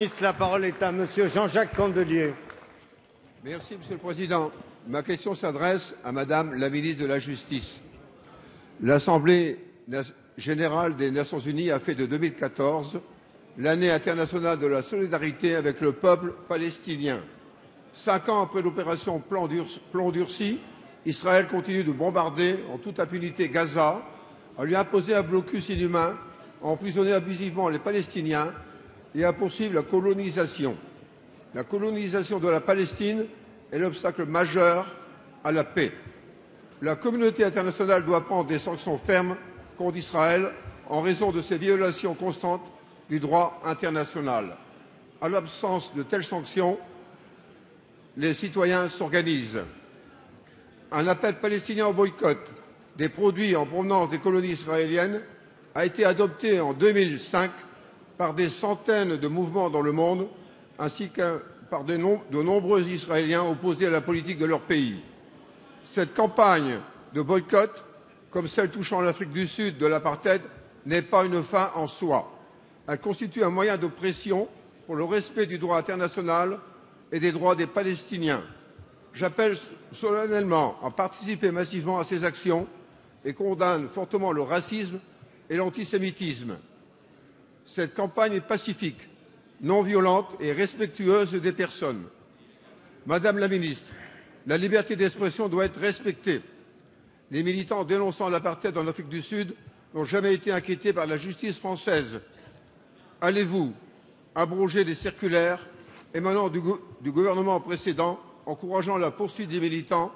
La parole est à Monsieur Jean-Jacques Candelier. Merci, Monsieur le Président. Ma question s'adresse à Madame la ministre de la Justice. L'Assemblée générale des Nations unies a fait de 2014 l'année internationale de la solidarité avec le peuple palestinien. 5 ans après l'opération Plomb durci, Israël continue de bombarder en toute impunité Gaza, à lui imposer un blocus inhumain, à emprisonner abusivement les Palestiniens et à poursuivre la colonisation. La colonisation de la Palestine est l'obstacle majeur à la paix. La communauté internationale doit prendre des sanctions fermes contre Israël en raison de ses violations constantes du droit international. À l'absence de telles sanctions, les citoyens s'organisent. Un appel palestinien au boycott des produits en provenance des colonies israéliennes a été adopté en 2005 par des centaines de mouvements dans le monde, ainsi que par de nombreux Israéliens opposés à la politique de leur pays. Cette campagne de boycott, comme celle touchant l'Afrique du Sud de l'apartheid, n'est pas une fin en soi. Elle constitue un moyen de pression pour le respect du droit international et des droits des Palestiniens. J'appelle solennellement à participer massivement à ces actions et condamne fortement le racisme et l'antisémitisme. Cette campagne est pacifique, non violente et respectueuse des personnes. Madame la ministre, la liberté d'expression doit être respectée. Les militants dénonçant l'apartheid en Afrique du Sud n'ont jamais été inquiétés par la justice française. Allez-vous abroger les circulaires émanant du gouvernement précédent, encourageant la poursuite des militants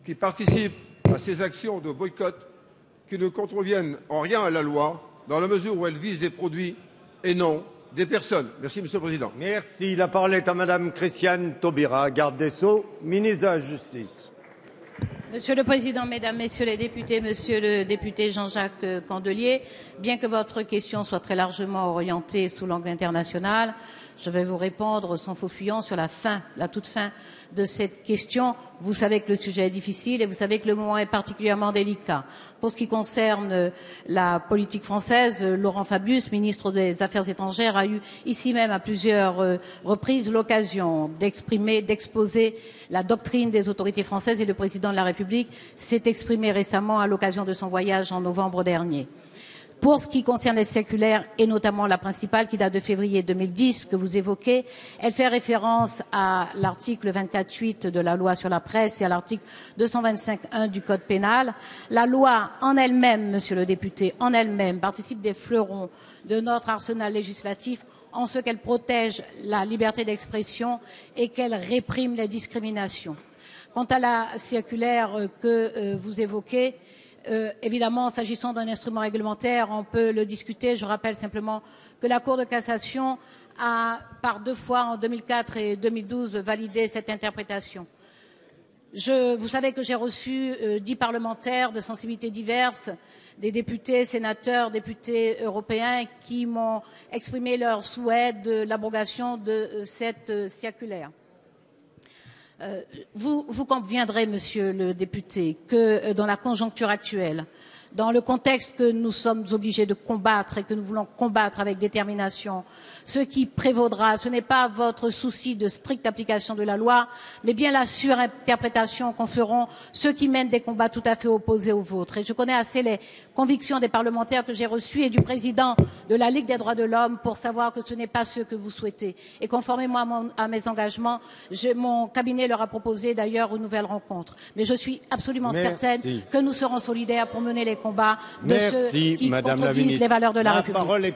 qui participent à ces actions de boycott qui ne contreviennent en rien à la loi, dans la mesure où elles visent des produits et non des personnes. Merci, Monsieur le Président. Merci. La parole est à Madame Christiane Taubira, garde des Sceaux, ministre de la Justice. Monsieur le Président, Mesdames, Messieurs les députés, Monsieur le député Jean-Jacques Candelier, bien que votre question soit très largement orientée sous l'angle international, je vais vous répondre sans faux fuyant sur la toute fin de cette question. Vous savez que le sujet est difficile et vous savez que le moment est particulièrement délicat. Pour ce qui concerne la politique française, Laurent Fabius, ministre des Affaires étrangères, a eu ici même à plusieurs reprises l'occasion d'exposer la doctrine des autorités françaises et le président de la République s'est exprimé récemment à l'occasion de son voyage en novembre dernier. Pour ce qui concerne les circulaires, et notamment la principale qui date de février 2010 que vous évoquez, elle fait référence à l'article 24.8 de la loi sur la presse et à l'article 225.1 du Code pénal. La loi en elle-même, monsieur le député, en elle-même participe des fleurons de notre arsenal législatif en ce qu'elle protège la liberté d'expression et qu'elle réprime les discriminations. Quant à la circulaire que vous évoquez, évidemment, s'agissant d'un instrument réglementaire, on peut le discuter. Je rappelle simplement que la Cour de cassation a, par 2 fois, en 2004 et 2012, validé cette interprétation. Vous savez que j'ai reçu 10 parlementaires de sensibilités diverses, des députés, sénateurs, députés européens, qui m'ont exprimé leur souhait de l'abrogation de cette circulaire. Vous conviendrez, monsieur le député, que dans la conjoncture actuelle, dans le contexte que nous sommes obligés de combattre et que nous voulons combattre avec détermination, ce qui prévaudra, ce n'est pas votre souci de stricte application de la loi, mais bien la surinterprétation qu'en feront ceux qui mènent des combats tout à fait opposés aux vôtres. Et je connais assez les convictions des parlementaires que j'ai reçus et du président de la Ligue des droits de l'homme pour savoir que ce n'est pas ce que vous souhaitez. Et conformément à mes engagements, mon cabinet leur a proposé d'ailleurs une nouvelle rencontre. Mais je suis absolument certaine que nous serons solidaires pour mener les combats de ceux qui contredisent les valeurs de la République.